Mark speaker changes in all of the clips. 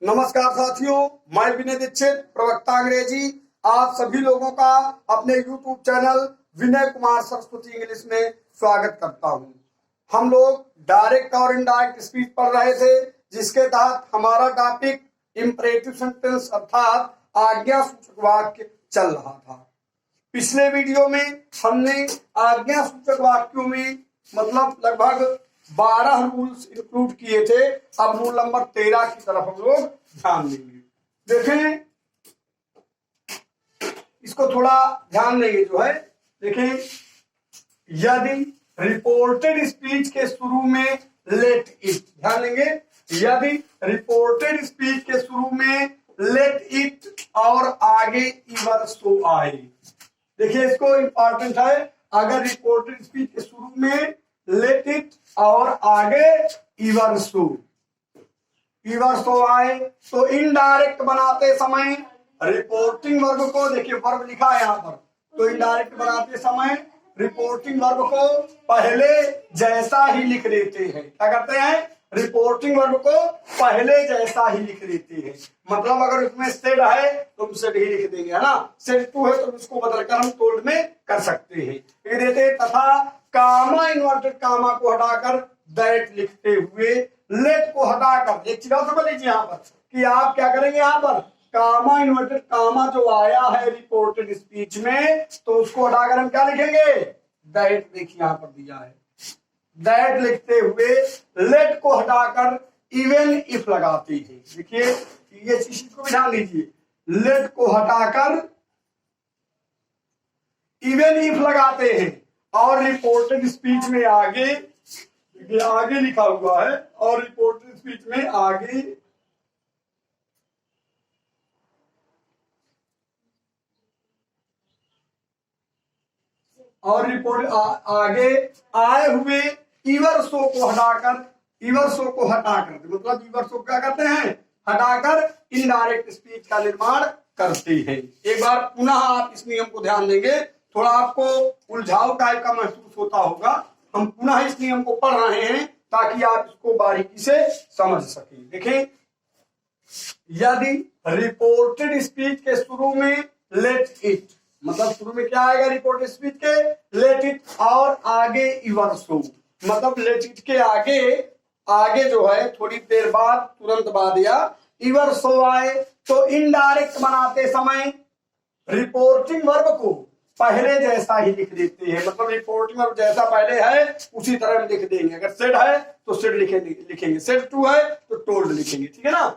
Speaker 1: नमस्कार साथियों, मैं विनय दीक्षित, प्रवक्ता अंग्रेजी, आप सभी लोगों का अपने YouTube channel Vinay Kumar Saraswati English में स्वागत करता हूं। हम लोग डायरेक्ट और इनडायरेक्ट स्पीच पढ़ रहे थे, जिसके तहत हमारा टॉपिक इंपरेटिव सेंटेंस अर्थात आज्ञा सूचक वाक्य चल रहा था। पिछले वीडियो में हमने आज्ञा सूचक वाक्यों में मतलब लगभग 12 रूल्स इंक्लूड किए थे। अब रूल नंबर 13 की तरफ हम लोग ध्यान देंगे। देखें, इसको थोड़ा ध्यान देंगे जो है। देखें, यदि रिपोर्टेड स्पीच के शुरू में लेट इट, ध्यान देंगे, यदि रिपोर्टेड स्पीच के शुरू में लेट इट और आगे इवर सो आए। देखिए, इसको इंपॉर्टेंट है। अगर रिपोर्टेड स्पीच के शुरू में लेट इट और आगे इवर सो आए तो इनडायरेक्ट बनाते समय रिपोर्टिंग वर्ब को, देखिए वर्ब लिखा है यहाँ पर, तो इनडायरेक्ट बनाते समय रिपोर्टिंग वर्ब को पहले जैसा ही लिख देते हैं। क्या करते हैं? रिपोर्टिंग वर्ब को पहले जैसा ही लिख देते हैं। मतलब अगर उसमें सेड है तो हम सेड ही लिख देंगे, है ना। सेड टू है तो उसको बदलकर हम टोल्ड में कर सकते हैं। ये देते तथा कामा इन्वर्टेड कामा को हटाकर दैट लिखते हुए लेट को हटाकर, एक चीज और समझ लीजिए यहाँ पर कि आप क्या करेंगे। यहाँ पर कामा इन्वर्टेड कामा जो आया है रिपोर्टेड स्पीच में, तो उसको हटाकर हम क्या लिखेंगे? दैट। देखिए यहाँ पर दिया है, दैट लिखते हुए लेट को हटाकर इवन इफ लगाते हैं। देखिए, ये चीज को भी ध्यान दीजिए, लेट को हटाकर इवन इफ लगाते हैं और रिपोर्टेड स्पीच में आगे लिखा हुआ है, और रिपोर्टेड स्पीच में आगे आगे आए हुए इवर सो को हटाकर मतलब इवर सो क्या करते हैं? हटाकर इनडायरेक्ट स्पीच का निर्माण करते हैं। एक बार पुनः आप इस नियम को ध्यान देंगे, थोड़ा आपको उलझाव टाइप का महसूस होता होगा। हम पुनः इस नियम को पढ़ रहे हैं ताकि आप इसको बारीकी से समझ सकें। देखें, यदि रिपोर्टेड स्पीच के शुरू में लेट इट, मतलब शुरू में क्या आएगा रिपोर्टेड स्पीच के? लेट इट और आगे इवर सो, मतलब लेट इट के आगे जो है थोड़ी देर बाद, तुरंत बाद या इवर सो आए तो इनडायरेक्ट बनाते समय रिपोर्टिंग वर्ब को पहले जैसा ही लिख देते हैं। मतलब रिपोर्टिंग वर्ब जैसा पहले है उसी तरह हम लिख देंगे। अगर सेड है तो सेड लिखेंगे, सेड टू है तो टोल्ड लिखेंगे, ठीक है ना।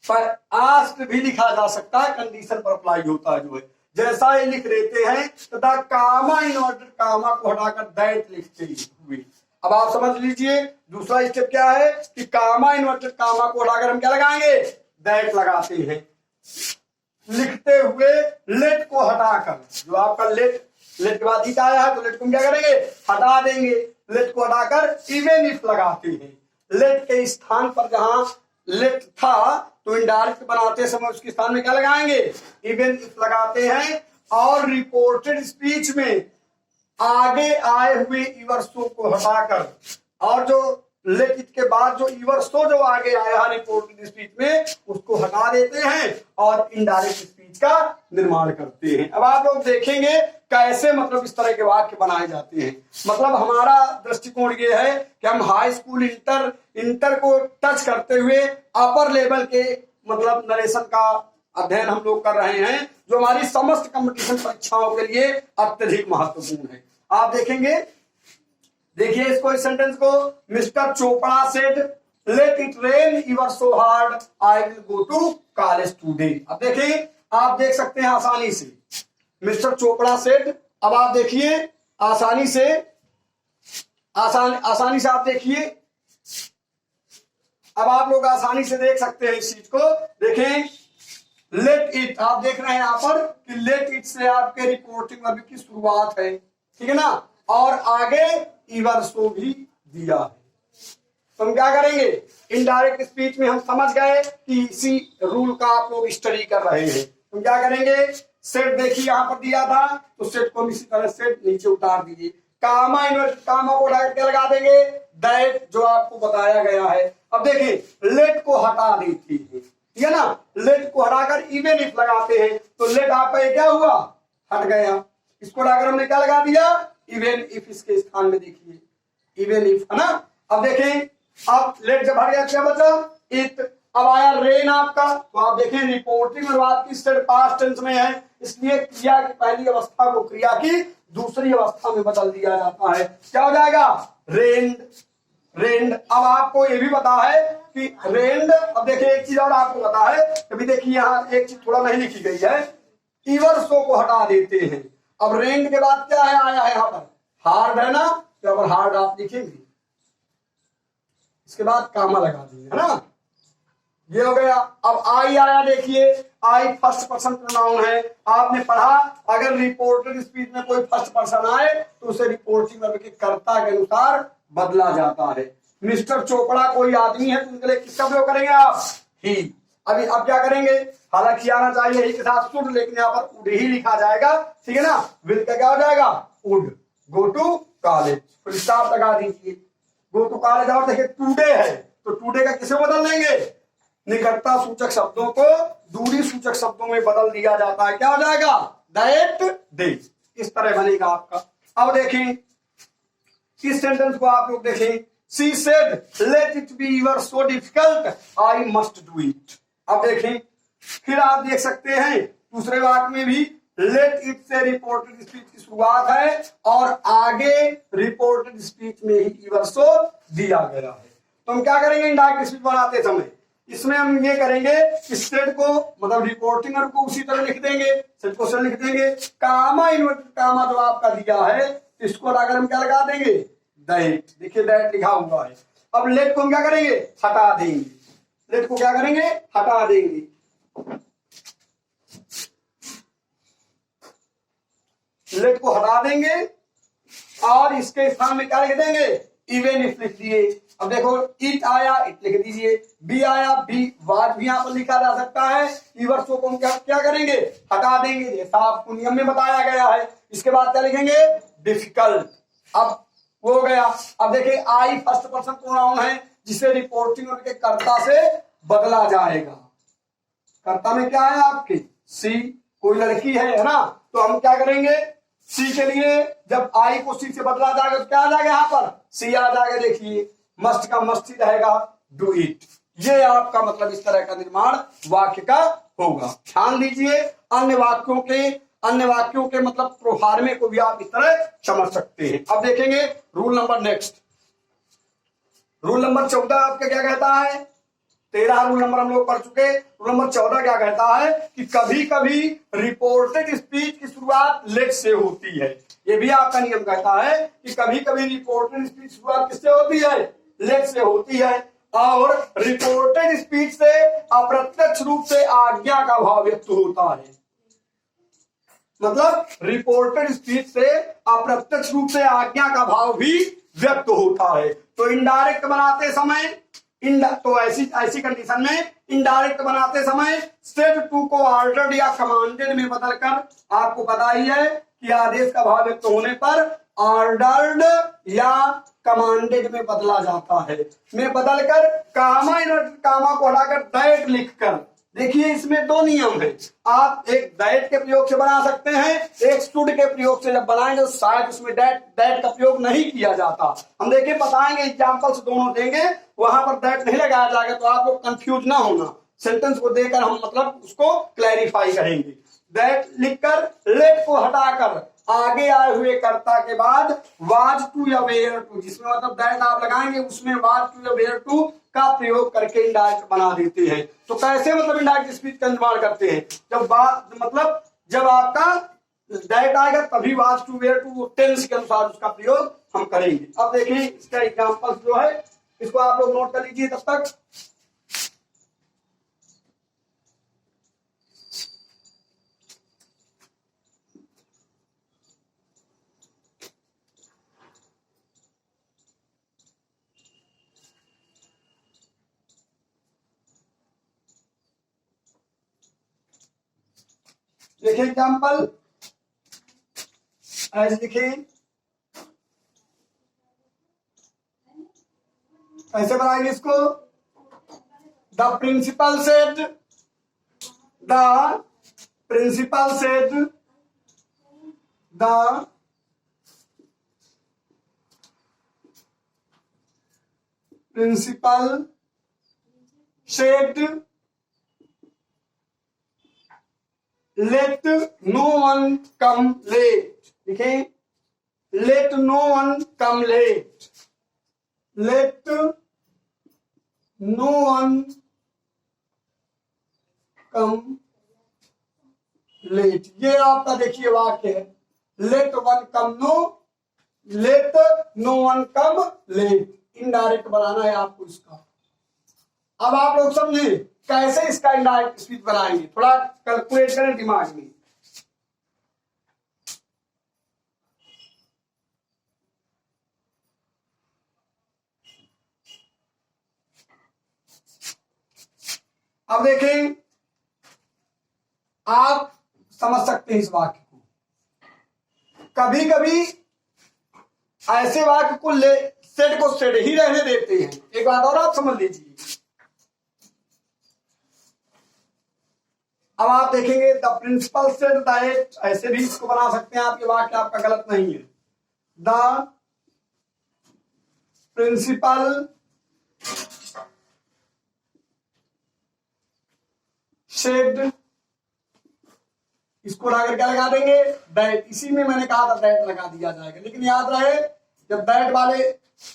Speaker 1: पर आस्क्ड भी लिखा जा सकता है, कंडीशन पर अप्लाई होता है जो है, जैसा ही लिख देते हैं तथा कामा इन्वर्टेड कामा को हटाकर दैट लिखते हुए। अब आप समझ लीजिए दूसरा स्टेप क्या है कि कामा इन्वर्टेड कामा को हटाकर हम क्या लगाएंगे? दैट लगाते हैं। लिखते हुए लेट को हटाकर, जो आपका लेट के बाद इट आया है तो लेट को हम क्या करेंगे? हटा देंगे। लेट को हटाकर इवन इफ लगाते हैं। लेट के स्थान पर जहां लेट था तो इनडायरेक्ट बनाते समय उसके स्थान में क्या लगाएंगे? इवन इफ लगाते हैं। और रिपोर्टेड स्पीच में आगे आए हुए इवर सो को हटाकर, और जो लेट इट के बाद जो इवर सो जो आगे आया रिपोर्टेड स्पीच में, उसको हटा देते हैं और इनडायरेक्ट स्पीच का निर्माण करते हैं। अब आप लोग देखेंगे कैसे मतलब इस तरह के वाक्य बनाए जाते हैं। मतलब हमारा दृष्टिकोण ये है कि हम हाई स्कूल इंटर को टच करते हुए अपर लेवल के मतलब नरेशन का अध्ययन हम लोग कर रहे हैं, जो हमारी समस्त कंपटीशन परीक्षाओं के लिए अत्यधिक महत्वपूर्ण है। आप देखेंगे, देखिए इसको, इस सेंटेंस को, mister Chopra said let it rain ever so hard I will go to college today. अब देखिए, आप देख सकते हैं आसानी से, मिस्टर चोपड़ा सेड। अब आप देखिए आसानी से आप देखिए, अब आप लोग आसानी से देख सकते हैं इस चीज को। देखें, लेट इट, आप देख रहे हैं यहाँ पर कि लेट इट से आपके रिपोर्टिंग वर्ब की शुरुआत है, ठीक है ना, और आगे इवर सो भी दिया है। तो हम क्या करेंगे? इनडायरेक्ट स्पीच में हम समझ गए कि इसी रूल का आप लोग स्टडी कर रहे हैं। हम क्या करेंगे? सेट देखिए यहाँ पर दिया था तो सेट को इसी तरह सेट नीचे उतार दीजिए। कामा इन्वर्टेड कामा को हटा के लगा देंगे दैट, जो आपको बताया गया है। अब देखिए लेट को हटा देती है, ठीक है ना, लेट को हटाकर इवन इफ लगाते हैं तो लेट आपका ये क्या हुआ, हट गया। इसको हटाकर हमने क्या लगा दिया, इवन इफ, इसके स्थान में देखिए इवन इफ, है ना। अब देखें, अब लेट जब हट गया क्या बचा, इट। अब आया रेन आपका, तो आप देखें रिपोर्टिंग और बात की स्टेट पास्ट टेंस में है, इसलिए क्रिया की पहली अवस्था को क्रिया की दूसरी अवस्था में बदल दिया जाता है। क्या हो जाएगा, रेन्ड, रेन्ड। अब आपको ये भी पता है कि रेन्ड, अब देखिए एक चीज और आपको पता है, अभी देखिए यहाँ एक चीज थोड़ा नहीं लिखी गई है, इवर्सो को हटा देते हैं। अब रेन्ड के बाद क्या है, आया है यहाँ पर हार्ड, है ना, तो अगर हार्ड आप लिखेंगे, इसके बाद कामा लगा देंगे, है ना, ये हो गया। अब आई आया, देखिए आई फर्स्ट पर्सन प्रोनाउन है, आपने पढ़ा अगर रिपोर्टेड स्पीच में कोई फर्स्ट पर्सन आए तो उसे रिपोर्टिंग वर्ब के कर्ता के अनुसार बदला जाता है। मिस्टर चोपड़ा कोई आदमी है तो उनके लिए किसका प्रयोग करेंगे आप, ही। अभी अब क्या करेंगे, हालांकि आना चाहिए ही के साथ शुड, लेकिन यहाँ पर उड ही लिखा जाएगा, ठीक है ना। विल का क्या हो जाएगा, would. Go to college, full stop लगा दीजिए, गो टू कॉलेज। और देखिए टुडे है तो टुडे का किसे बदल देंगे, निकटता सूचक शब्दों को दूरी सूचक शब्दों में बदल दिया जाता है, क्या हो जाएगा, दैट डे। इस तरह बनेगा आपका। अब देखें इस सेंटेंस को आप लोग देखें, she said let it be your so difficult I must do it. अब देखें फिर आप देख सकते हैं दूसरे वाक्य में भी लेट इट से रिपोर्टेड स्पीच की शुरुआत है और आगे रिपोर्टेड स्पीच में ही यूर सो दिया गया है। तो हम क्या करेंगे, इनडायरेक्ट स्पीच बनाते समय इसमें हम ये करेंगे कि सेट को मतलब रिपोर्टिंग को उसी तरह लिख देंगे, सेट को लिख देंगे, कामा इन्वर्टेड कामा जो आपका दिया है इसको अगर हम क्या लगा देंगे, दैट। देखिए दैट लिखा हुआ है। अब लेट को हम क्या करेंगे, हटा देंगे, लेट को क्या करेंगे, हटा देंगे। लेट को हटा देंगे और इसके स्थान में क्या लिख देंगे, इवन इफ लिख दिए। अब देखो इट आया, इट लिख दीजिए, बी आया, बी वाज भी यहाँ पर लिखा जा सकता है। ईवर्सों को हम क्या करेंगे, हटा देंगे जैसा आपको नियम में बताया गया है। इसके बाद क्या लिखेंगे, डिफिकल्ट। अब वो हो गया। अब देखिए आई फर्स्ट पर्सन प्रोनाउन है जिसे रिपोर्टिंग के कर्ता से बदला जाएगा। कर्ता में क्या है आपके, सी, कोई लड़की है ना, तो हम क्या करेंगे, सी के लिए जब आई को सी से बदला जाएगा तो क्या आ जाएगा, यहाँ पर सी आ जाएगा। देखिए मस्ट का मस्ट ही रहेगा, डू इट। ये आपका मतलब इस तरह का निर्माण वाक्य का होगा। ध्यान दीजिए अन्य वाक्यों के मतलब प्रोफार्मे को भी आप इस तरह समझ सकते हैं। अब देखेंगे rule number next, rule number 14 आपका क्या कहता है, 13 रूल नंबर हम लोग पढ़ चुके। रूल नंबर 14 क्या कहता है कि कभी कभी रिपोर्टेड स्पीच की शुरुआत लेट से होती है। ये भी आपका नियम कहता है कि कभी कभी रिपोर्टेड स्पीच शुरुआत किससे होती है, लेट से होती है। और रिपोर्टेड स्पीच से अप्रत्यक्ष रूप से आज्ञा का भाव व्यक्त होता है। मतलब रिपोर्टेड स्पीच से अप्रत्यक्ष रूप से आज्ञा का भाव भी व्यक्त होता है। तो इनडायरेक्ट बनाते समय तो ऐसी कंडीशन में इनडायरेक्ट बनाते समय सेड टू को ऑर्डर्ड या कमांडेड में बदलकर, आपको पता ही है कि आदेश का भाव व्यक्त होने पर ऑर्डर्ड या कमांडेड में बदला जाता है, में बदलकर कामा को हटाकर दैट लिखकर। देखिए इसमें दो नियम है, आप एक दैट के प्रयोग से बना सकते हैं, एक शुड के प्रयोग से जब बनाएंगे तो शायद उसमें दैट का प्रयोग नहीं किया जाता। हम देखिए बताएंगे, एग्जाम्पल्स दोनों देंगे, वहां पर दैट नहीं लगाया जाएगा तो आप लोग कंफ्यूज ना होना। सेंटेंस को देकर हम मतलब उसको क्लैरिफाई करेंगे। दैट लिखकर लेट को हटाकर आगे आए हुए कर्ता के बाद वाज टू या वेयर टू, जिसमें मतलब दैट आप लगाएंगे उसमें वाज टू या वेयर टू का प्रयोग करके इनडायरेक्ट बना देते हैं। तो कैसे मतलब इनडायरेक्ट स्पीच का निर्माण करते हैं, जब बात मतलब जब आपका दैट आएगा तभी was to were to tense के अनुसार उसका प्रयोग हम करेंगे। अब देखिए इसका एग्जांपल जो है इसको आप लोग नोट कर लीजिए तब तक। देखिए एग्जाम्पल ऐसे लिखिए, ऐसे बनाएंगे इसको, the principal said, the principal said, the principal said let no one come late, देखें, let no one come late, let no one come late, ये आपका देखिए वाक्य है, let one come no, let no one come late, indirect बनाना है आपको इसका। अब आप लोग समझे कैसे इसका इनडायरेक्ट स्पीच बनाएंगे, थोड़ा कैलकुलेट करें दिमाग में। अब देखें, आप समझ सकते हैं इस वाक्य को, कभी कभी ऐसे वाक्य को सेड को सेड ही रहने देते हैं। एक बात और आप समझ लीजिए, अब आप देखेंगे द प्रिंसिपल सेड दैट, ऐसे भी इसको बना सकते हैं आप, ये वाक्य आपका गलत नहीं है। द प्रिंसिपल सेड, इसको लाकर क्या लगा देंगे, दैट, इसी में मैंने कहा था दैट लगा दिया जाएगा, लेकिन याद रहे जब दैट वाले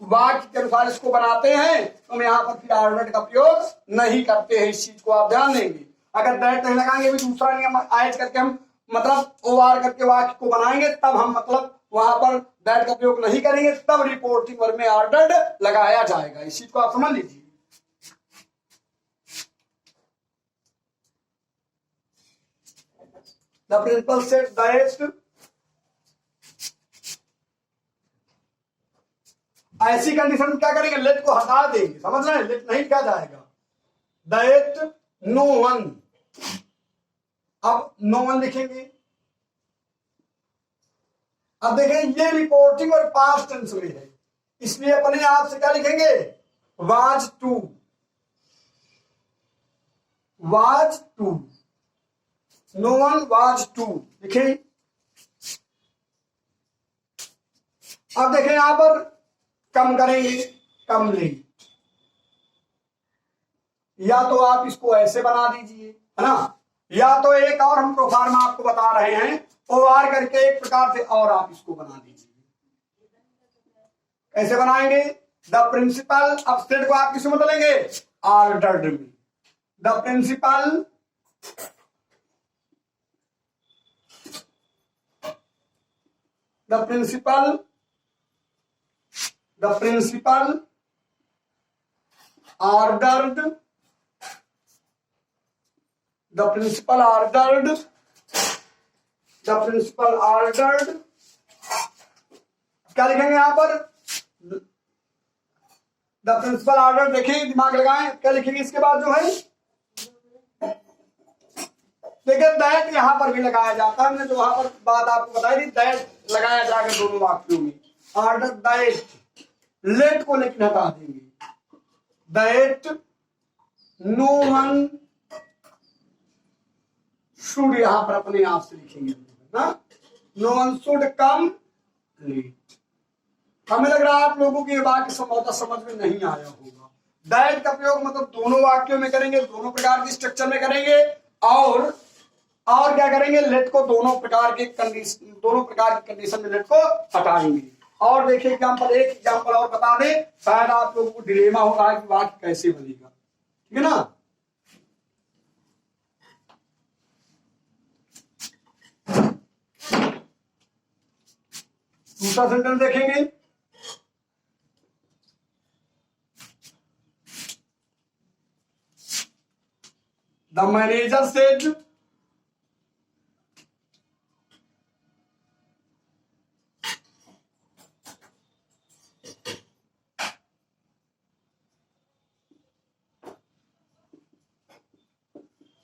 Speaker 1: वाक्य के अनुसार इसको बनाते हैं तो हम यहाँ पर फिर आर्डर का प्रयोग नहीं करते हैं, इस चीज को आप ध्यान देंगे। अगर दैट नहीं लगाएंगे भी दूसरा नियम ऐड करके हम मतलब ओआर करके वाक्य को बनाएंगे, तब हम मतलब वहां पर दैट का प्रयोग नहीं करेंगे, तब रिपोर्टिंग वर्ब में आर्डर लगाया जाएगा, इस चीज को आप समझ लीजिए। The principal said that, ऐसी कंडीशन में क्या करेंगे, लेट को हटा देंगे, समझ रहे हैं, लेट नहीं क्या जाएगा, दैट नो वन, अब नो वन लिखेंगे। अब देखें ये रिपोर्टिंग और पास्ट टेंस में है, इसलिए अपने आप से क्या लिखेंगे, was to, was to, no one was to लिखे। अब देखें यहां पर कम करेंगे, कम लेट, या तो आप इसको ऐसे बना दीजिए, है ना, या तो एक और हम प्रोफार्मा आपको बता रहे हैं, ओआर करके एक प्रकार से और आप इसको बना दीजिए। कैसे बनाएंगे, द प्रिंसिपल, अब स्टेट को आप किसमें बदलेंगे, ऑर्डर्ड में, the principal the principal ordered, the principal ordered, क्या लिखेंगे यहां पर, द प्रिंसिपल ऑर्डर, देखिए दिमाग लगाएं, क्या लिखेंगे इसके बाद जो है, देखिए दैट यहां पर भी लगाया जाता है, हमने जो वहां पर बात आपको बताई थी, दैट लगाया जाएगा दोनों वाक्यों में, ऑर्डर दैट, लेट को लेकिन हटा देंगे, दैट नो वन शुड, यहां पर अपने आप से लिखेंगे ना, no one should come late. हमें लग रहा है आप लोगों की ये वाक्य संभवतः समझ में नहीं आया होगा। दैट का प्रयोग मतलब दोनों वाक्यों में करेंगे, दोनों प्रकार की स्ट्रक्चर में करेंगे, और क्या करेंगे, लेट को दोनों प्रकार की कंडीशन में लेट को हटाएंगे। और देखिए एग्जांपल, एक एग्जांपल और बता दें, शायद आप लोगों को डिलेमा हो रहा है कि वाक्य कैसे बनेगा, ठीक है ना। दूसरा सेंटेंस देखेंगे, the manager said,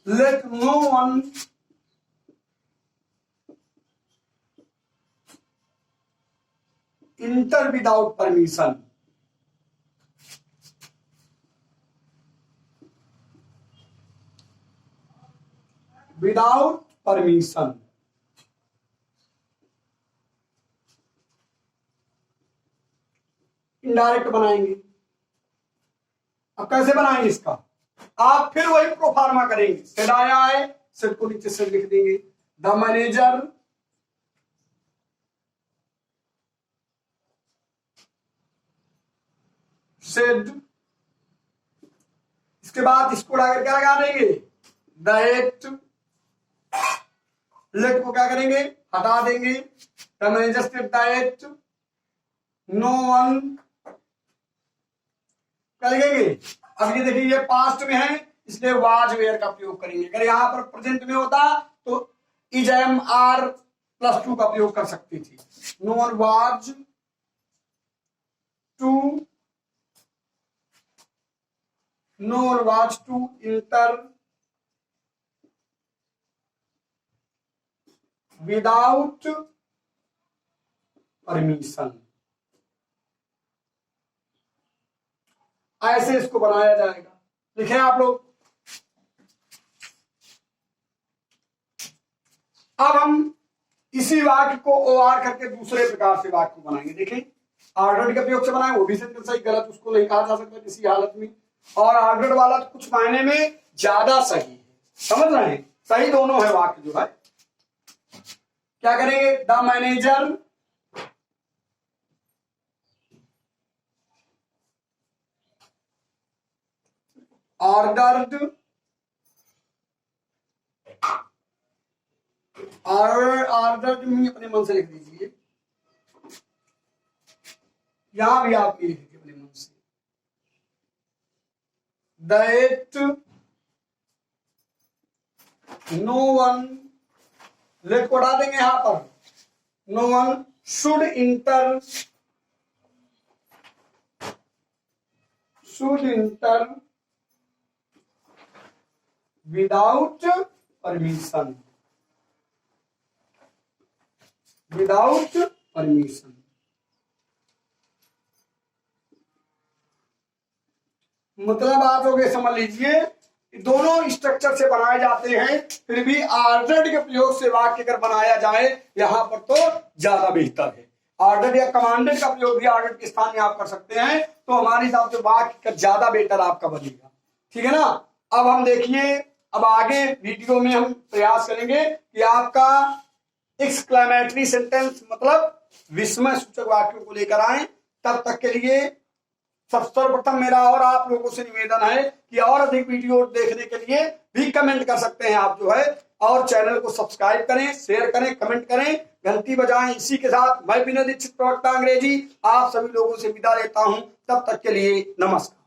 Speaker 1: let no one enter without permission, without permission. Indirect बनाएंगे। अब कैसे बनाएंगे इसका, आप फिर वही प्रोफार्मा करेंगे। सेड आया है, सेड को नीचे से लिख देंगे। द मैनेजर सेड, इसके बाद इसको उड़ाकर क्या लगा देंगे, दैट। लेट को क्या करेंगे, हटा देंगे। The manager said that no one, क्या लिखेंगे। अब ये देखिए ये पास्ट में है इसलिए वाज वेयर का प्रयोग करेंगे। अगर यहां पर प्रेजेंट में होता तो is am are plus to का प्रयोग कर सकती थी। No one was to, no one was to enter without permission. ऐसे इसको बनाया जाएगा। लिखे आप लोग। अब हम इसी वाक्य को ओआर करके दूसरे प्रकार से वाक्य को बनाएंगे। देखें, ऑर्डर्ड के प्रयोग से बनाए वो भी सेंटेंस सही, गलत उसको नहीं कहा जा सकता किसी हालत में। और ऑर्डर्ड वाला तो कुछ मायने में ज्यादा सही है, समझ रहे हैं। सही दोनों है वाक्य जो है। क्या करेंगे, द मैनेजर ऑर्डर्ड, ऑर्डर्ड में अपने मन से लिख दीजिए, यहां भी आप लिख दीजिए अपने मन से। दैट नो वन, लेट को हटा देंगे यहां पर। No one should enter, without permission, without permission. मतलब आप लोग ये समझ लीजिए दोनों स्ट्रक्चर से बनाए जाते हैं, फिर भी ऑर्डर्ड के प्रयोग से वाक्य अगर बनाया जाए यहां पर तो ज्यादा बेहतर है। ऑर्डर्ड या कमांडेड का प्रयोग भी ऑर्डर्ड के स्थान में आप कर सकते हैं, तो हमारे हिसाब से वाक्य का ज्यादा बेहतर आपका बनेगा। ठीक है ना। अब हम देखिए, अब आगे वीडियो में हम प्रयास करेंगे कि आपका एक्सक्लेमेटरी सेंटेंस मतलब विस्मय सूचक वाक्यों को लेकर आए। तब तक के लिए सर्वप्रथम मेरा और आप लोगों से निवेदन है कि और अधिक वीडियो देखने के लिए भी कमेंट कर सकते हैं आप जो है, और चैनल को सब्सक्राइब करें, शेयर करें, कमेंट करें, घंटी बजाएं। इसी के साथ मैं विनय दीक्षित प्रवक्ता अंग्रेजी आप सभी लोगों से विदा लेता हूं। तब तक के लिए नमस्कार।